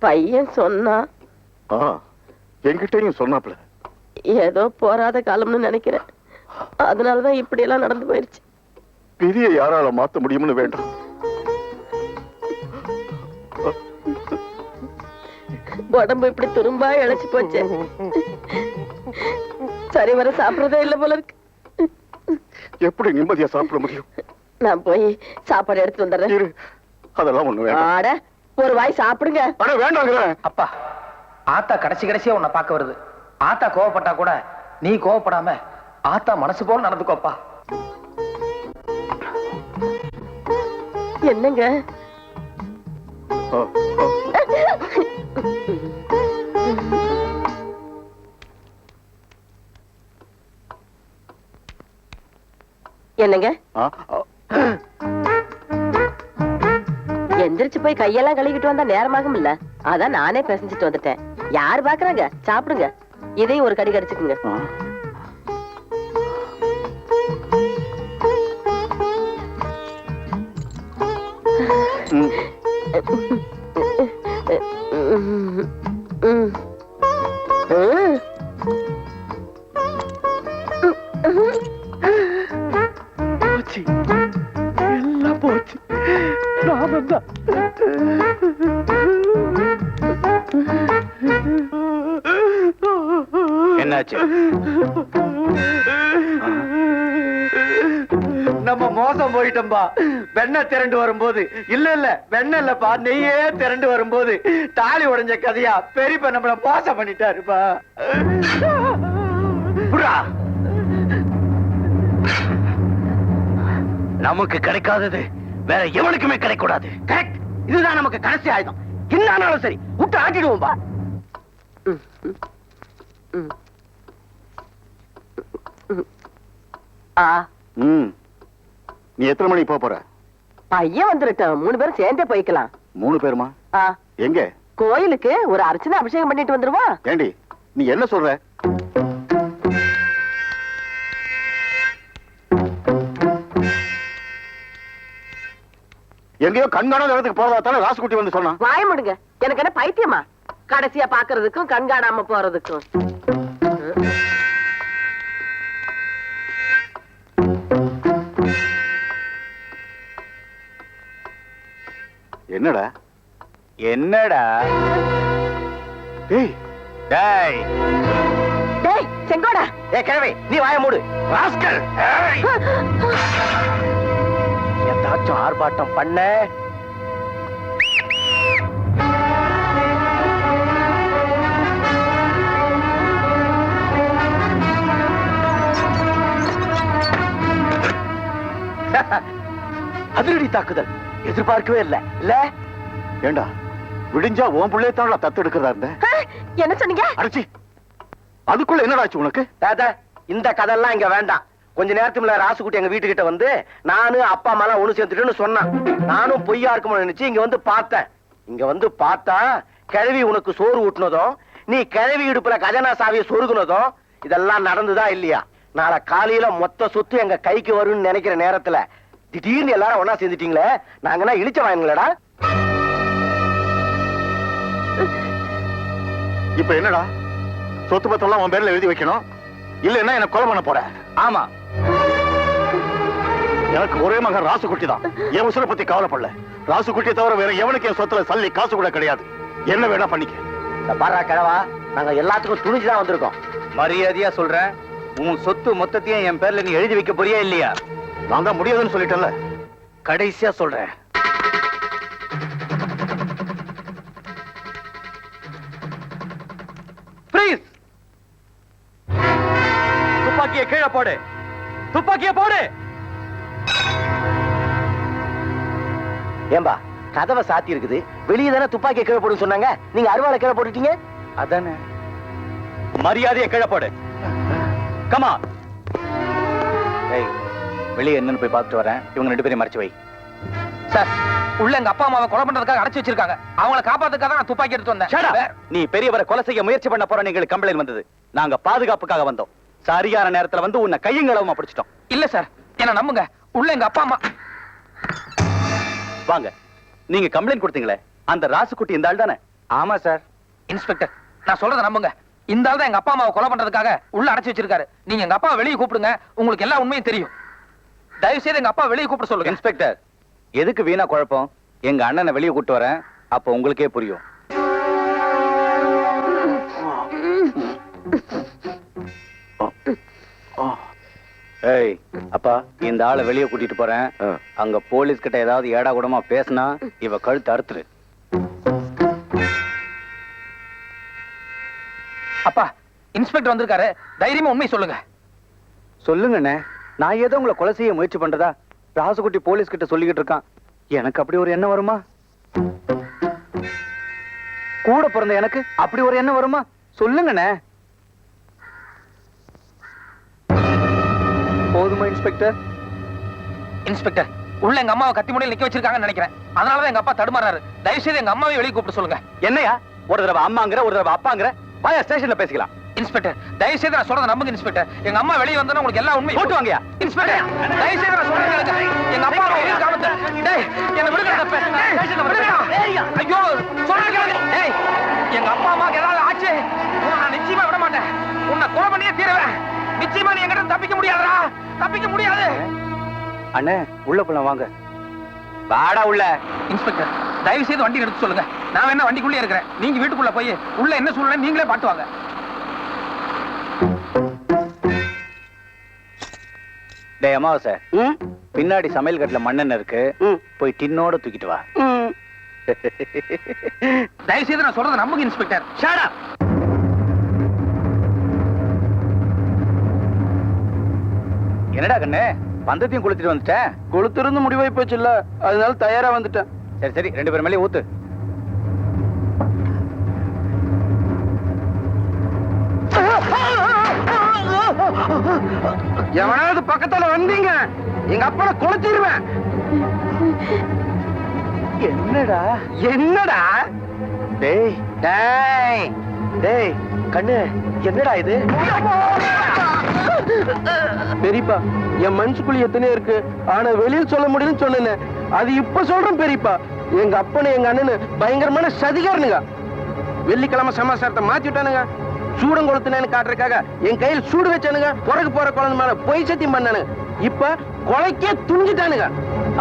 பையன் சொன்னா. என்கிட்டயும் சொன்னாப்ல. ஏதோ போராத காலம்னு நினைக்கிறேன். அதனாலதான் இப்படி எல்லாம் நடந்து போயிருச்சு. பெரிய யாரால மாத்த முடியும்னு வேண்டாம். உடம்பு இப்படி துரும்பா இழைச்சு போச்சு. சரி வர சாப்பிடறதே இல்ல போல இருக்கு. எப்படி நிம்மதியா சாப்பிட முடியும்? நான் போய் சாப்பாடு எடுத்து வந்துடுறேன். அதெல்லாம் ஒண்ணு வேண்டாம். ஒரு வாய் சாப்பிடுங்க. வேண்டாங்க. அப்பா, ஆத்தா கடைசியா உன்னை பார்க்க வருது. ஆத்தா கோவப்பட்டா கூட நீ கோவப்படாம ஆத்தா மனசு போல நடந்துக்கோப்பா. என்னங்க? என்னங்க? எந்திரிச்சு போய் கையெல்லாம் கழுவிட்டு வந்தா நேரமாகும் இல்ல? அதான் நானே பேசிட்டு வந்துட்டேன். யாரு பாக்குறாங்க? சாப்பிடுங்க. இதையும் ஒரு கடி கடிச்சுக்குங்க. எல்லாம் போச்சு. நாமந்தான். என்னாச்சு? நம்ம மோசம் போயிட்டோம்பா. வெண்ணெய் திரண்டு வரும்போது இல்ல வெண்ணெய் இல்லப்பா, நெய்யே திரண்டு வரும்போது தாலி உடைஞ்ச கதையா பெரியப்பா நம்மள மோசம் பண்ணிட்டாருப்பா. நமக்கு கிடைக்காதது வேற எவனுக்குமே கிடைக்கூடாது. கரெக்ட். இதுதான் நமக்கு கடைசி ஆயுதம். என்னானாலும் சரி விட்டு ஆட்டிடுவோம்பா. நீ எத்தனை மணிக்கு போற? பையன் வந்துருட்டோம். 3 பேரும் சேர்ந்தே போய்க்கலாம். 3 பேருமா? எங்க? கோயிலுக்கு ஒரு அர்ச்சனை அபிஷேகம் பண்ணிட்டு வந்துருவா. ஏண்டி நீ என்ன சொல்ற? எங்கேயோ கண்காணாத இடத்துக்கு போறதா தானே ராசுகுட்டி வந்து சொன்னா. வாய முடுங்க. எனக்கு என்ன பைத்தியமா? கடைசியா பாக்குறதுக்கும் கண்காணாம போறதுக்கும். என்னடா என்னடா? டேய் டேய் டேய் செங்கோடா. கிழவி நீ வாய மூடு. ராஸ்கல். ஏதாச்சும் ஆர்ப்பாட்டம் பண்ண அதிரடி தாக்குதல் எதிர்பார்க்கவே இல்ல. இல்ல ஏண்டா விடிஞ்சா உன் பிள்ளைய தான் தத்து எடுக்கிறதா இருந்த. என்ன சொன்னீங்க? அடிச்சி அதுக்குள்ள என்னடாச்சு உனக்கு? இந்த கதெல்லாம் இங்க வேண்டாம். கொஞ்ச நேரத்துக்குள்ள ராசுகுட்டி எங்க வீட்டுக்கிட்ட வந்து நானு அப்பா அம்மா எல்லாம் ஒண்ணு சேர்ந்துட்டுன்னு சொன்னான். நானும் பொய்யா இருக்கும்னு நினைச்சு இங்க வந்து பார்த்தேன். இங்க வந்து பார்த்தா கிழவி உனக்கு சோறு ஊட்டினதும் நீ கிழவி இடுப்புல கஜனா சாவியை சொருகுனதும் இதெல்லாம் நடந்துதா இல்லையா? நாளை காலையில மொத்த சொத்து எங்க கைக்கு வரும்னு நினைக்கிற நேரத்துல திடீர்னு எல்லாரும் ஒன்னா சேர்ந்துட்டீங்களே. நாங்கன்னா இழிச்ச வாங்கிங்களடா. இப்ப என்னடா சொத்து பத்தெல்லாம் உன் பேர்ல எழுதி வைக்கணும், இல்லன்னா என்ன கொலை பண்ண போற? ஆமா, எனக்கு ஒரே மகன் ராசுகுட்டி தான். என் உசுரை பத்தி கவலைப்படல. ராசுகுட்டியை தவிர வேற எவனுக்கு என் சொத்துல சல்லி காசு கூட கிடையாது. என்ன வேணா பண்ணிக்க. பாரா கிழவா, நாங்க எல்லாத்துக்கும் துணிச்சுதான் வந்திருக்கோம். மரியாதையா சொல்றேன், உன் சொத்து மொத்தத்தையும் என் பேர்ல நீ எழுதி வைக்க போறியா இல்லையா? நான் தான் முடியாதுன்னு சொல்லிட்டேன்ல. கடைசியா சொல்றேன், துப்பாக்கியை கீழே போடு. துப்பாக்கியை போடு. ஏம்பா கதவை சாத்தி இருக்குது, வெளியே தானே துப்பாக்கியை கீழே போடுன்னு சொன்னாங்க. நீங்க அருவாளை கீழே போட்டுட்டீங்க. அதானே. மரியாதையை கீழே போடு. கமா. வெளியே என்னன்னு போய் பார்த்துட்டு வரேன். இவங்க 2 பேரையும் மறைச்சு வை. சார், உள்ள எங்க அப்பா அம்மாவை கொலை பண்றதுக்காக அடைச்சு வச்சிருக்காங்க. அவங்களை காப்பாத்துக்காக நான் துப்பாக்கி எடுத்து வந்தேன். நீ பெரியவரை கொலை செய்ய முயற்சி பண்ண போற எங்களுக்கு கம்ப்ளைண்ட் வந்தது. நாங்க பாதுகாப்புக்காக வந்தோம். சரியான நேரத்துல வந்து உன்னை கையங்களவுமா பிடிச்சிட்டோம். இல்ல சார், என்ன நம்புங்க. உள்ள எங்க அப்பா அம்மா. வாங்க, நீங்க கம்ப்ளைண்ட் கொடுத்தீங்களே அந்த ராசுகுட்டி இந்த ஆள் தானே? ஆமா சார். இன்ஸ்பெக்டர், நான் சொல்றதை நம்புங்க. இந்த ஆள் தான் எங்க அப்பா அம்மாவை கொலை பண்றதுக்காக உள்ள அடைச்சு வச்சிருக்காரு. நீங்க எங்க அப்பாவை வெளியே கூப்பிடுங்க, உங்களுக்கு எல்லா உண்மையும் தெரியும். தயவு செய்து எங்க அப்பா வெளியே கூப்பிட சொல்லுங்க. இன்ஸ்பெக்டர், எதுக்கு வீணா குழப்பம்? எங்க அண்ணனை வெளியே கூட்டு வரேன், அப்ப உங்களுக்கே புரியும். ஏய் அப்பா, இந்த ஆளை வெளியே கூட்டிட்டு போறேன். அங்க போலீஸ் கிட்ட ஏதாவது ஏடா கூடமா பேசினா இவ கழுத்து அறுத்துரு. அப்பா, இன்ஸ்பெக்டர் வந்திருக்காரு, தைரியமா உண்மை சொல்லுங்க. சொல்லுங்கண்ணே, நான் ஏதோ உங்களை கொலை செய்ய முயற்சி பண்றதா ராசுகுட்டி போலீஸ் கிட்ட சொல்லிக்கிட்டு இருக்கான். எனக்கு அப்படி ஒரு எண்ணம் வருமா? கூட பிறந்த எனக்கு அப்படி ஒரு எண்ணம் வருமா? சொல்லுங்கண்ணே. போதுமா இன்ஸ்பெக்டர்? இன்ஸ்பெக்டர், உள்ள எங்க அம்மாவை கத்தி முனையில் நிக்க வச்சிருக்காங்கன்னு நினைக்கிறேன். அதனாலதான் எங்க அப்பா தடுமாறாரு. தயவு செய்து எங்க அம்மாவை வெளியே கூப்பிட சொல்லுங்க. என்னையா ஒரு தடவை அம்மாங்கிற, ஒரு தடவை அப்பாங்கிற? வாயா ஸ்டேஷன்ல பேசிக்கலாம். இன்ஸ்பெக்டர், தயவு செய்து நான் சொல்றத நம்புங்க இன்ஸ்பெக்டர். எங்க அம்மா வெளியே வந்தா உங்களுக்கு எல்லா உண்மையும் போட்டு வாங்கயா. இன்ஸ்பெக்டர், தயவு செய்து நான் சொல்றத கேளுங்க. எங்க அப்பா வெளியே காமத்து. டேய், என்ன விடுங்க தப்ப. ஸ்டேஷன்ல விடுங்க. ஐயோ, சொல்றத கேளுங்க. டேய், எங்க அப்பா அம்மாக்கு ஏதாவது ஆச்சு, உன்னை நான் நிச்சயமா விட மாட்டேன். உன்னை கொலை பண்ணியே தீருவேன். நிச்சயமா நீ எங்கிட்ட தப்பிக்க முடியாதுடா. தப்பிக்க முடியாது. அண்ணே, உள்ள போலாம் வாங்க. வாடா உள்ள. இன்ஸ்பெக்டர், தயவு செய்து வண்டி எடுத்து சொல்லுங்க. நான் வேணா வண்டிக்குள்ளே இருக்கிறேன். நீங்க வீட்டுக்குள்ள போய் உள்ள என்ன சூழ்நிலை நீங்களே பாட்டுவாங்க. டேய் அமாவாசை, பின்னாடி சமையல் கட்டுல மண்ணெண்ணெய் இருக்கு, போய் டின்னோட தூக்கிட்டு வா. தயவு செய்து நான் சொல்றத நம்புங்க இன்ஸ்பெக்டர். Shut up. என்னடா கண்ணு, பந்தத்தையும் கொளுத்திட்டு வந்துட்டேன். கொளுத்திருந்து முடிவாய் போச்சு இல்ல, அதனால தயாரா வந்துட்டேன். சரி சரி, 2 பேர் மேலே ஊத்து. எவனாவது பக்கத்துல வந்தீங்க, எங்க அப்பனை கொளுத்திடுவேன். என்னடா என்னடா? டேய் டேய் டேய் கண்ணு, என்னடா இது? பெரியப்பா, என் மனசுக்குள்ள எத்தனையோ இருக்கு, ஆனா வெளியில் சொல்ல முடியும்னு சொன்னேன். அது இப்ப சொல்றேன் பெரியப்பா. எங்க அப்பனு எங்க அண்ணனு பயங்கரமான சதிகாரனுங்க. வெள்ளிக்கிழமை சமாசாரத்தை மாத்தி விட்டானுங்க. சூடம் கொளுத்துனேன்னு காட்டுறதுக்காக என் கையில் சூடு வச்சானுங்க. பிறகு போற குழந்தை மேல பொய் சத்தியம் பண்ணானுங்க. இப்ப கொலைக்கே துணிஞ்சிட்டானுங்க.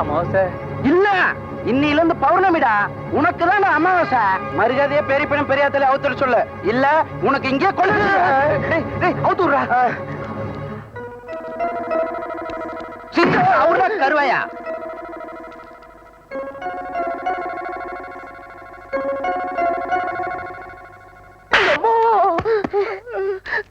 அமாவாசை இல்ல, இன்னில இருந்து பௌர்ணமிடா. உனக்கு தான் அமாவாசை. மரியாதையா பெரியப்பனும் பெரியாத்தல அவுத்துற சொல்லு, இல்ல உனக்கு இங்கே கொலை. அவுத்துறா அவரா கருவாயா.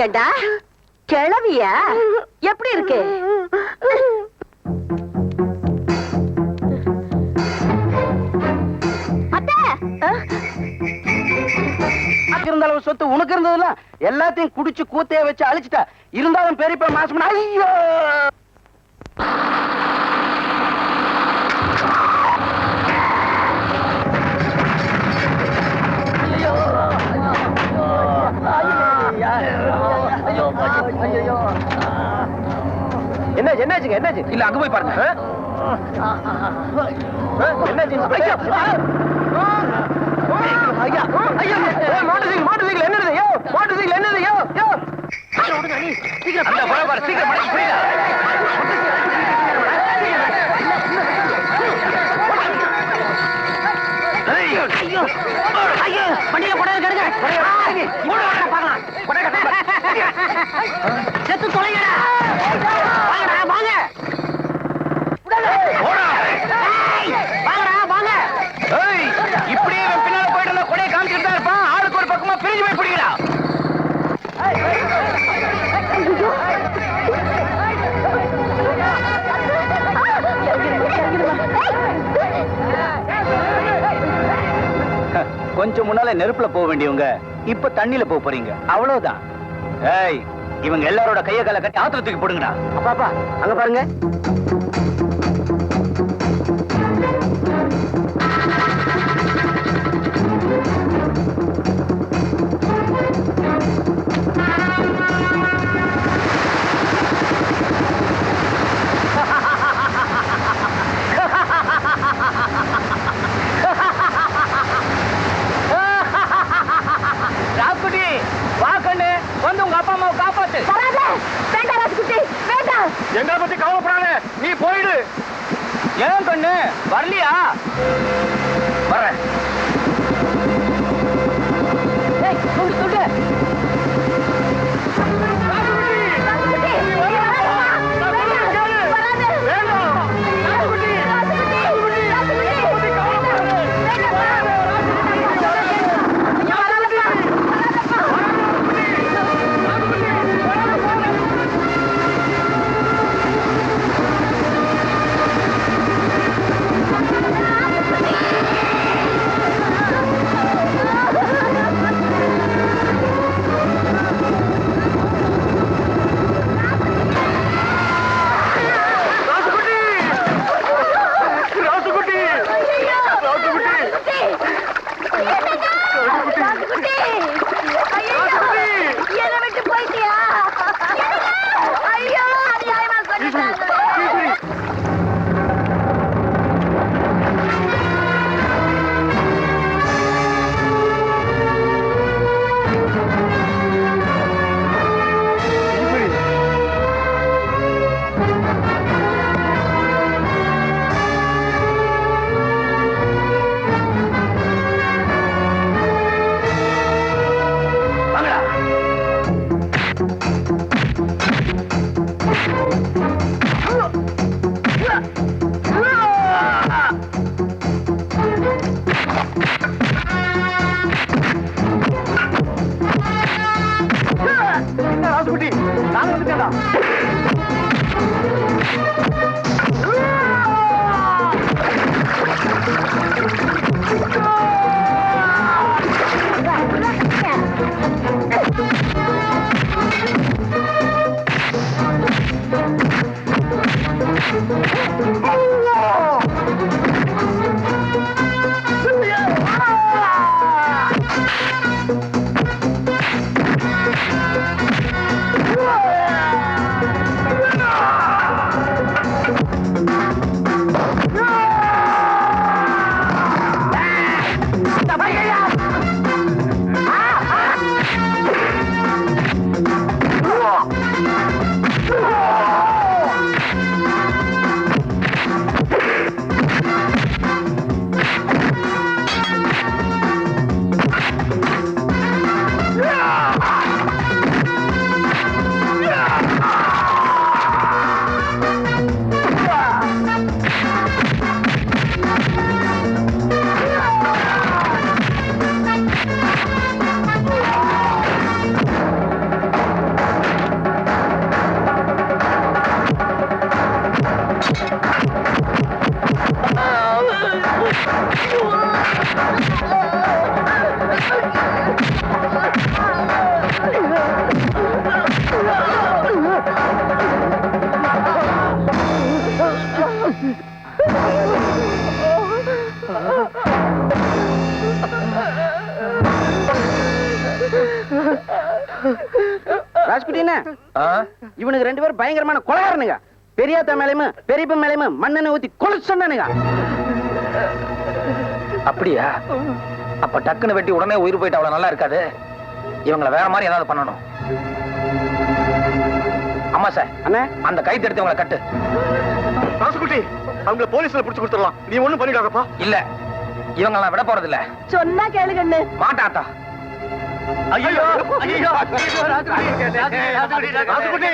ஏண்டா கிளவியா? எப்படி இருக்கு? இருந்த அளவு சொத்து உனக்கு இருந்ததுல எல்லாத்தையும் குடிச்சு கூத்தைய வச்சு அழிச்சிட்ட. இருந்தாலும் பெரியப்பா மாசம். ஐயோ, என்னாச்சுங்க? என்னாச்சு? இல்ல, அங்க போய் பாருங்க. என்னாச்சு? ஐயா, ஐயா, மோட்டார் சைக்கிள் என்னது? யோ, மோட்டார் சைக்கிள் என்னது? யோ, யோ, சீக்கிரம் பாரு, சீக்கிரம் புரியுதா? ஐயோ, ஐயோ, ஐயோ, வண்டியில கொடையை கெடுங்க. பார்க்கலாம். செத்து தொலைங்கடா. வாங்கடா, வாங்க. வாங்கடா, வாங்க. இப்படியே பின்னால போயிட்டு கொடையை காமிச்சிட்டு தான் இருப்பான். ஆளுக்கு ஒரு பக்கமா பிரிஞ்சு போய் பிடிக்கடா. கொஞ்சம் முன்னால நெருப்புல போக வேண்டியவங்க இப்ப தண்ணியில போக போறீங்க, அவ்வளவுதான். ஏய், இவங்க எல்லாரோட கைய கால கட்டி ஆத்திரத்துக்கு போடுங்கடா. அப்பா அங்க பாருங்க. எங்களை பத்தி கவலைப்படாத, நீ போயிடு. ஏன் கண்ணு வரலையா? வரேன். இவனுக்கு ரெண்டு பேரும் பயங்கரமான கொலைகாரனுங்க. பெரியாத்த மேலையும் பெரியப்ப மேலையும் மண்ணெண்ணெய் ஊத்தி கொலைச்சுட்டானுங்க. அப்படியா? அப்ப டக்குன்னு வெட்டி உடனே உயிர் போயிட்டு அவ்வளவு நல்லா இருக்காது. இவங்களை வேற மாதிரி ஏதாவது பண்ணணும். அம்மா சார், அண்ணே அந்த கைத்து எடுத்து இவங்களை கட்டு. ராசுகுட்டி, அவங்கள போலீஸ்ல புடிச்சு கொடுத்துடலாம். நீ ஒண்ணும் பண்ணிடாதப்பா. இல்ல, இவங்க நான் விட போறது இல்ல. சொன்னா கேளுங்கண்ணு. மாட்டாத்தா. ஐயோ ஐயோ, ராசுகுட்டி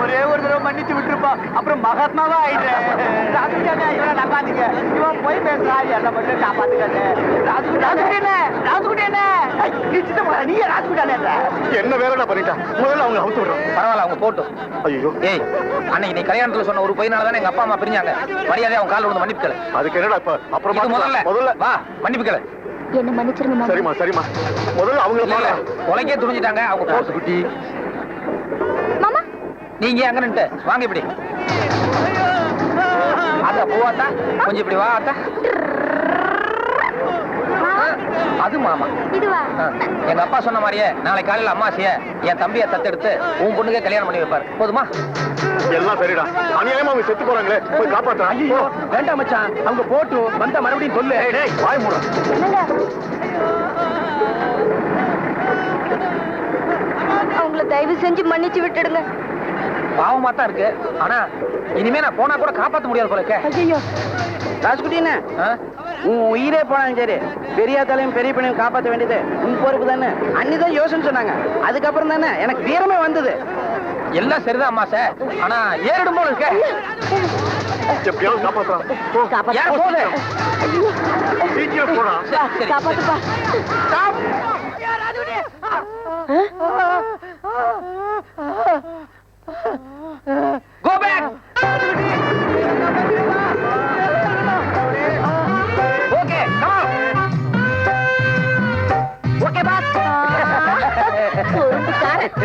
ஒரே ஒரு தடவை மன்னிச்சு விட்டுருப்பா, அப்புறம் மகாத்மாவா ஆயிடுறேன். இவனை நம்பாதீங்க, இவன் போய் பேசுறா. என்ன பண்ணு காப்பாத்துக்காது. என்ன வேலை பண்ணிட்டா? முதல்ல அவங்க அவுத்து விடுறோம். பரவாயில்ல, அவங்க போட்டும். ஐயோ, ஏய், அன்னைக்கு நீ கல்யாணத்துல சொன்ன ஒரு பொய்னாலதானே எங்க அப்பா அம்மா பிரிஞ்சாங்க. மரியாதையா அவங்க கால் விழுந்து மன்னிப்பு கேளு. அதுக்கு என்னடா இப்ப? அப்புறமா முதல்ல வா, மன்னிப்பு கேளு. என்ன மன்னிச்சிருங்க. சரிமா சரிமா, முதல்ல அவங்கள கொலைக்கே துணிஞ்சிட்டாங்க. அவங்க போட்டு குட்டி. மாமா, நீங்க அங்க நின்று வாங்க. இப்படி அத்தா, போவாத்தா, கொஞ்சம் இப்படி வா அத்தா. அது மாமா. இதுவா? எங்க அப்பா சொன்ன மாதிரியே நாளை காலையில அம்மாசிய என் தம்பியை தத்தெடுத்து உன் பொண்ணுக்கே கல்யாணம் பண்ணி வைப்பாரு. போதுமா? எல்லாம் சரிடா. அநியாயமா அவங்க செத்து போறாங்களே, போய் காப்பாத்துறேன். ஐயோ வேண்டாம் மச்சான், அவங்க போட்டு வந்தா மறுபடியும் சொல்லு. வாய் மூட. அவங்கள தயவு செஞ்சு மன்னிச்சு விட்டுடுங்க. பாவமா தான் இருக்கு. ஆனா இனிமே நான் போனா கூட காப்பாத்த முடியாது போல இருக்கே. ஐயோ ராசுகுட்டின்னு உன் உயிரே போனாலும் சரி, பெரிய தலையும் பெரிய பணியும் காப்பாற்ற வேண்டியது உன் பொறுப்பு தானே. அன்னிதான் யோசனை சொன்னாங்க. அதுக்கப்புறம் தானே எனக்கு வீரமே வந்தது. எல்லாம் சரிதான் அம்மா சார். ஆனா ஏறிடும் போல இருக்க. எப்படியாவது காப்பாத்துறான். ஏன் போகுது? சீக்கிரம் போடா. சரி, சரி. காப்பாத்துப்பா.